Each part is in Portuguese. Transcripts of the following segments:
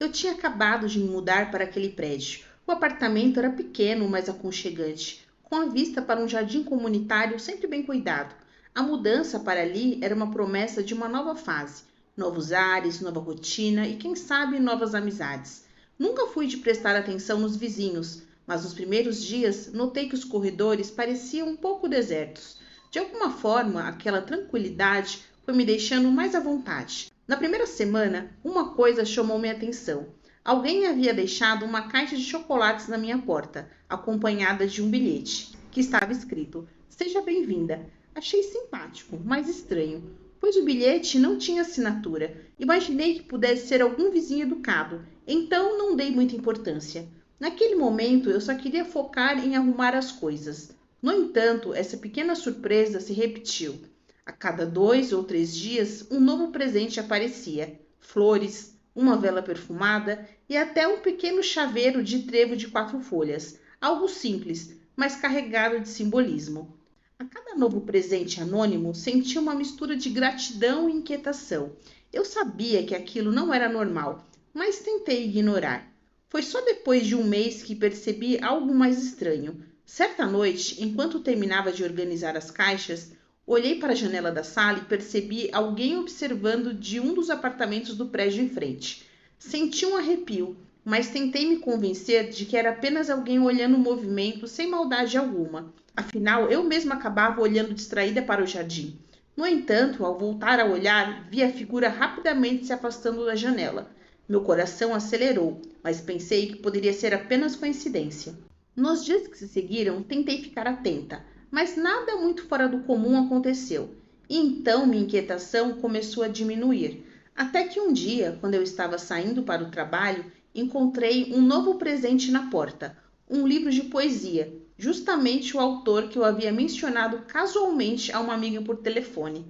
Eu tinha acabado de me mudar para aquele prédio. O apartamento era pequeno, mas aconchegante, com a vista para um jardim comunitário sempre bem cuidado. A mudança para ali era uma promessa de uma nova fase, novos ares, nova rotina e, quem sabe, novas amizades. Nunca fui de prestar atenção nos vizinhos, mas nos primeiros dias notei que os corredores pareciam um pouco desertos. De alguma forma, aquela tranquilidade foi me deixando mais à vontade. Na primeira semana, uma coisa chamou minha atenção. Alguém havia deixado uma caixa de chocolates na minha porta, acompanhada de um bilhete, que estava escrito: "Seja bem-vinda". Achei simpático, mas estranho, pois o bilhete não tinha assinatura. Imaginei que pudesse ser algum vizinho educado, então não dei muita importância. Naquele momento, eu só queria focar em arrumar as coisas. No entanto, essa pequena surpresa se repetiu. A cada 2 ou 3 dias, um novo presente aparecia: flores, uma vela perfumada e até um pequeno chaveiro de trevo de 4 folhas. Algo simples, mas carregado de simbolismo. A cada novo presente anônimo, sentia uma mistura de gratidão e inquietação. Eu sabia que aquilo não era normal, mas tentei ignorar. Foi só depois de um mês que percebi algo mais estranho. Certa noite, enquanto terminava de organizar as caixas, olhei para a janela da sala e percebi alguém observando de um dos apartamentos do prédio em frente. Senti um arrepio, mas tentei me convencer de que era apenas alguém olhando o movimento sem maldade alguma. Afinal, eu mesma acabava olhando distraída para o jardim. No entanto, ao voltar a olhar, vi a figura rapidamente se afastando da janela. Meu coração acelerou, mas pensei que poderia ser apenas coincidência. Nos dias que se seguiram, tentei ficar atenta, mas nada muito fora do comum aconteceu. E então minha inquietação começou a diminuir. Até que um dia, quando eu estava saindo para o trabalho, encontrei um novo presente na porta, um livro de poesia, justamente o autor que eu havia mencionado casualmente a uma amiga por telefone.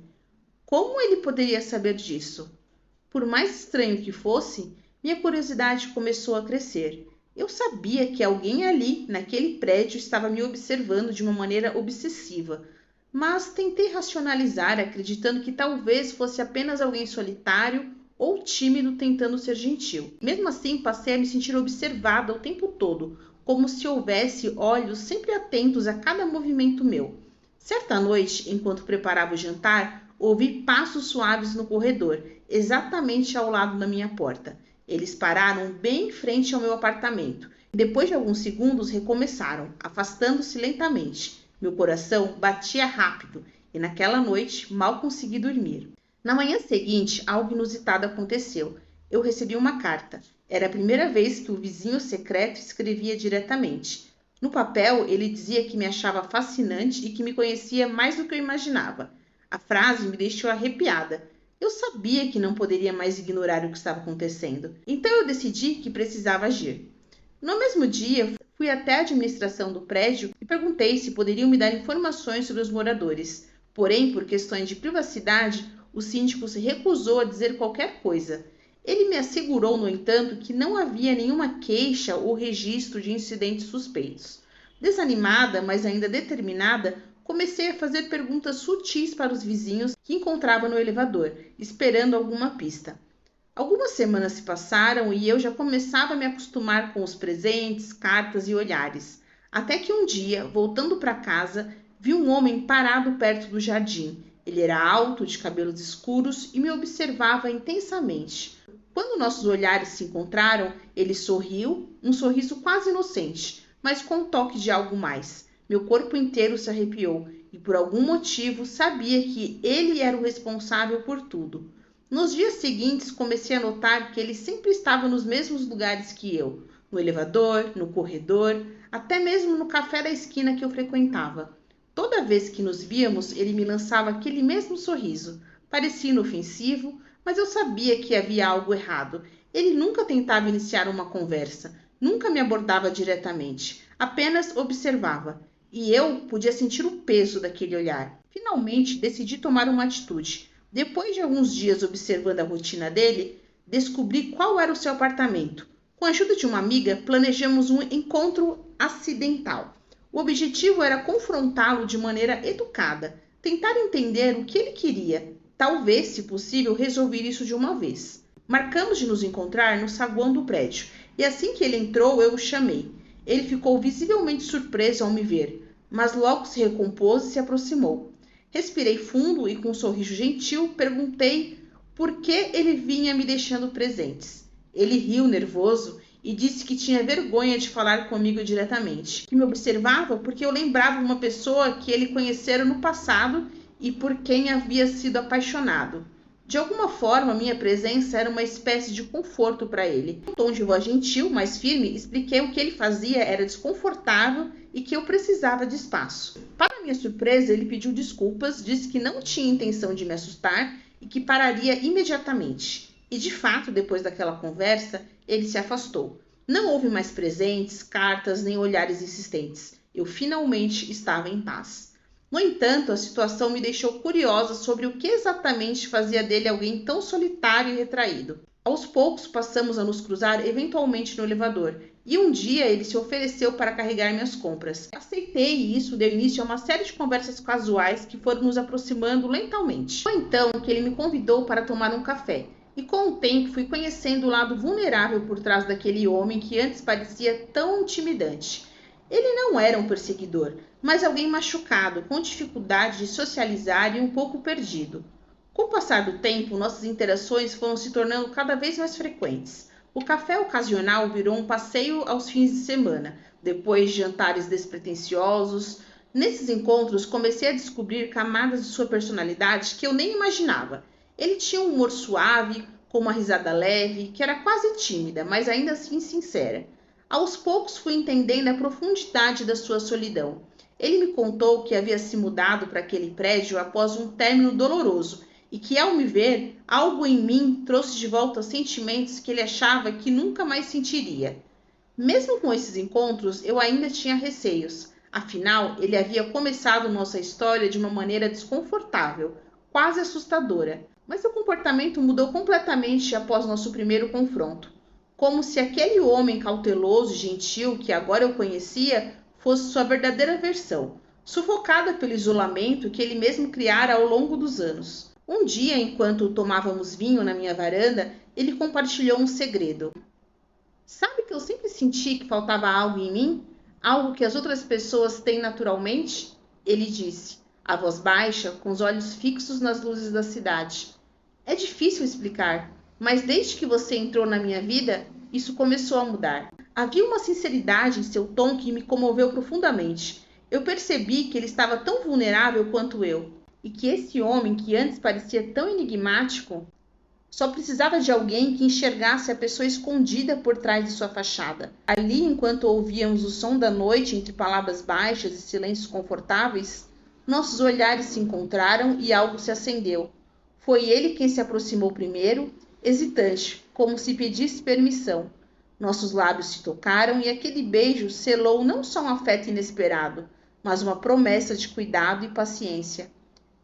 Como ele poderia saber disso? Por mais estranho que fosse, minha curiosidade começou a crescer. Eu sabia que alguém ali, naquele prédio, estava me observando de uma maneira obsessiva, mas tentei racionalizar, acreditando que talvez fosse apenas alguém solitário ou tímido tentando ser gentil. Mesmo assim, passei a me sentir observada o tempo todo, como se houvesse olhos sempre atentos a cada movimento meu. Certa noite, enquanto preparava o jantar, ouvi passos suaves no corredor, exatamente ao lado da minha porta. Eles pararam bem em frente ao meu apartamento. Depois de alguns segundos, recomeçaram, afastando-se lentamente. Meu coração batia rápido e naquela noite mal consegui dormir. Na manhã seguinte, algo inusitado aconteceu. Eu recebi uma carta. Era a primeira vez que o vizinho secreto escrevia diretamente. No papel, ele dizia que me achava fascinante e que me conhecia mais do que eu imaginava. A frase me deixou arrepiada. Eu sabia que não poderia mais ignorar o que estava acontecendo, então eu decidi que precisava agir. No mesmo dia, fui até a administração do prédio e perguntei se poderiam me dar informações sobre os moradores. Porém, por questões de privacidade, o síndico se recusou a dizer qualquer coisa. Ele me assegurou, no entanto, que não havia nenhuma queixa ou registro de incidentes suspeitos. Desanimada, mas ainda determinada, comecei a fazer perguntas sutis para os vizinhos que encontrava no elevador, esperando alguma pista. Algumas semanas se passaram e eu já começava a me acostumar com os presentes, cartas e olhares. Até que um dia, voltando para casa, vi um homem parado perto do jardim. Ele era alto, de cabelos escuros e me observava intensamente. Quando nossos olhares se encontraram, ele sorriu, um sorriso quase inocente, mas com um toque de algo mais. Meu corpo inteiro se arrepiou e, por algum motivo, sabia que ele era o responsável por tudo. Nos dias seguintes, comecei a notar que ele sempre estava nos mesmos lugares que eu, no elevador, no corredor, até mesmo no café da esquina que eu frequentava. Toda vez que nos víamos, ele me lançava aquele mesmo sorriso. Parecia inofensivo, mas eu sabia que havia algo errado. Ele nunca tentava iniciar uma conversa, nunca me abordava diretamente, apenas observava. E eu podia sentir o peso daquele olhar. Finalmente, decidi tomar uma atitude. Depois de alguns dias observando a rotina dele, descobri qual era o seu apartamento. Com a ajuda de uma amiga, planejamos um encontro acidental. O objetivo era confrontá-lo de maneira educada, tentar entender o que ele queria, talvez, se possível, resolver isso de uma vez. Marcamos de nos encontrar no saguão do prédio, e assim que ele entrou, eu o chamei. Ele ficou visivelmente surpreso ao me ver, mas logo se recompôs e se aproximou. Respirei fundo e, com um sorriso gentil, perguntei por que ele vinha me deixando presentes. Ele riu nervoso e disse que tinha vergonha de falar comigo diretamente, que me observava porque eu lembrava uma pessoa que ele conhecera no passado e por quem havia sido apaixonado. De alguma forma, minha presença era uma espécie de conforto para ele. Em um tom de voz gentil, mas firme, expliquei o que ele fazia era desconfortável e que eu precisava de espaço. Para minha surpresa, ele pediu desculpas, disse que não tinha intenção de me assustar e que pararia imediatamente. E de fato, depois daquela conversa, ele se afastou. Não houve mais presentes, cartas, nem olhares insistentes. Eu finalmente estava em paz. No entanto, a situação me deixou curiosa sobre o que exatamente fazia dele alguém tão solitário e retraído. Aos poucos passamos a nos cruzar eventualmente no elevador, e um dia ele se ofereceu para carregar minhas compras. Aceitei e isso deu início a uma série de conversas casuais que foram nos aproximando lentamente. Foi então que ele me convidou para tomar um café, e com o tempo fui conhecendo o lado vulnerável por trás daquele homem que antes parecia tão intimidante. Ele não era um perseguidor, mas alguém machucado, com dificuldade de socializar e um pouco perdido. Com o passar do tempo, nossas interações foram se tornando cada vez mais frequentes. O café ocasional virou um passeio aos fins de semana, depois de jantares despretensiosos. Nesses encontros, comecei a descobrir camadas de sua personalidade que eu nem imaginava. Ele tinha um humor suave, com uma risada leve, que era quase tímida, mas ainda assim sincera. Aos poucos fui entendendo a profundidade da sua solidão. Ele me contou que havia se mudado para aquele prédio após um término doloroso e que, ao me ver, algo em mim trouxe de volta sentimentos que ele achava que nunca mais sentiria. Mesmo com esses encontros, eu ainda tinha receios. Afinal, ele havia começado nossa história de uma maneira desconfortável, quase assustadora. Mas seu comportamento mudou completamente após nosso primeiro confronto. Como se aquele homem cauteloso e gentil que agora eu conhecia fosse sua verdadeira versão, sufocada pelo isolamento que ele mesmo criara ao longo dos anos. Um dia, enquanto tomávamos vinho na minha varanda, ele compartilhou um segredo. Sabe que eu sempre senti que faltava algo em mim? Algo que as outras pessoas têm naturalmente? Ele disse, a voz baixa, com os olhos fixos nas luzes da cidade. É difícil explicar, mas desde que você entrou na minha vida, isso começou a mudar. Havia uma sinceridade em seu tom que me comoveu profundamente. Eu percebi que ele estava tão vulnerável quanto eu, e que esse homem, que antes parecia tão enigmático, só precisava de alguém que enxergasse a pessoa escondida por trás de sua fachada. Ali, enquanto ouvíamos o som da noite entre palavras baixas e silêncios confortáveis, nossos olhares se encontraram e algo se acendeu. Foi ele quem se aproximou primeiro, hesitante, como se pedisse permissão. Nossos lábios se tocaram e aquele beijo selou não só um afeto inesperado, mas uma promessa de cuidado e paciência.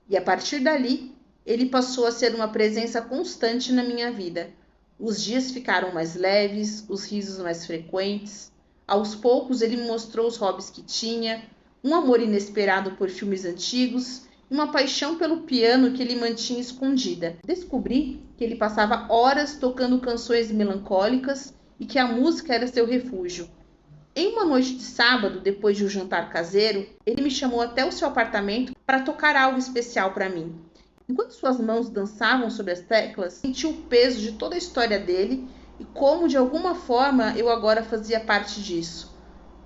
E a partir dali, ele passou a ser uma presença constante na minha vida. Os dias ficaram mais leves, os risos mais frequentes. Aos poucos, ele me mostrou os hobbies que tinha, um amor inesperado por filmes antigos e uma paixão pelo piano que ele mantinha escondida. Descobri que ele passava horas tocando canções melancólicas e que a música era seu refúgio. Em uma noite de sábado, depois de um jantar caseiro, ele me chamou até o seu apartamento para tocar algo especial para mim. Enquanto suas mãos dançavam sobre as teclas, senti o peso de toda a história dele e como, de alguma forma, eu agora fazia parte disso.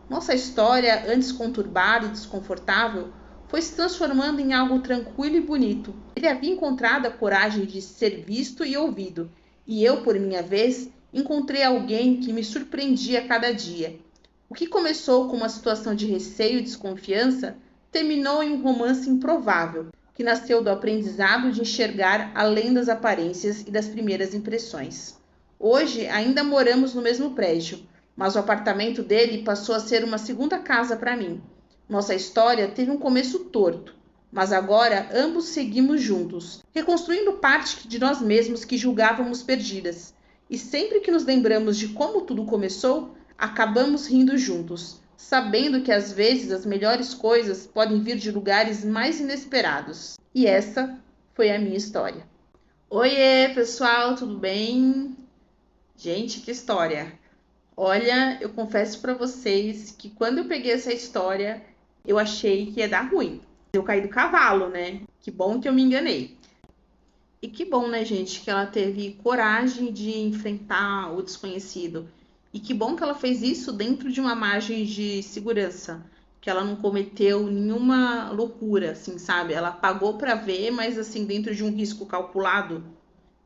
Nossa história, antes conturbada e desconfortável, foi se transformando em algo tranquilo e bonito. Ele havia encontrado a coragem de ser visto e ouvido, e eu, por minha vez, encontrei alguém que me surpreendia a cada dia. O que começou com uma situação de receio e desconfiança, terminou em um romance improvável, que nasceu do aprendizado de enxergar além das aparências e das primeiras impressões. Hoje, ainda moramos no mesmo prédio, mas o apartamento dele passou a ser uma segunda casa para mim. Nossa história teve um começo torto, mas agora ambos seguimos juntos, reconstruindo parte de nós mesmos que julgávamos perdidas. E sempre que nos lembramos de como tudo começou, acabamos rindo juntos, sabendo que às vezes as melhores coisas podem vir de lugares mais inesperados. E essa foi a minha história. Oiê, pessoal, tudo bem? Gente, que história! Olha, eu confesso pra vocês que quando eu peguei essa história, eu achei que ia dar ruim. Eu caí do cavalo, né? Que bom que eu me enganei. E que bom, né, gente, que ela teve coragem de enfrentar o desconhecido. E que bom que ela fez isso dentro de uma margem de segurança, que ela não cometeu nenhuma loucura, assim, sabe? Ela pagou pra ver, mas assim, dentro de um risco calculado.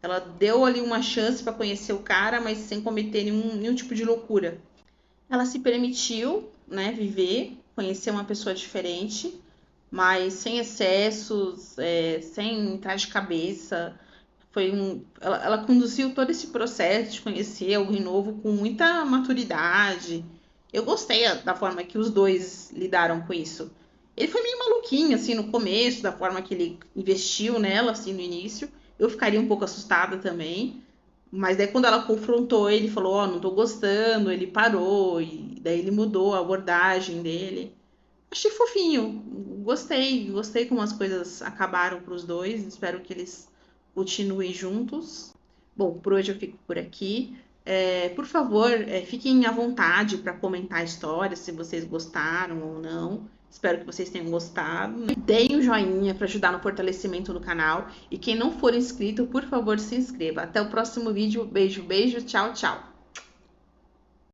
Ela deu ali uma chance para conhecer o cara, mas sem cometer nenhum tipo de loucura. Ela se permitiu, né, viver, conhecer uma pessoa diferente, mas sem excessos, sem entrar de cabeça. Ela conduziu todo esse processo de conhecer alguém novo com muita maturidade. Eu gostei da forma que os dois lidaram com isso. Ele foi meio maluquinho, assim, no começo, da forma que ele investiu nela, assim, no início. Eu ficaria um pouco assustada também. Mas daí quando ela confrontou ele, falou, ó, oh, não tô gostando, ele parou, e daí ele mudou a abordagem dele. Achei fofinho, gostei como as coisas acabaram para os dois, espero que eles continuem juntos. Bom, por hoje eu fico por aqui. Por favor, fiquem à vontade para comentar a história, se vocês gostaram ou não. Espero que vocês tenham gostado. Deem um joinha para ajudar no fortalecimento do canal. E quem não for inscrito, por favor, se inscreva. Até o próximo vídeo. Beijo, beijo. Tchau, tchau.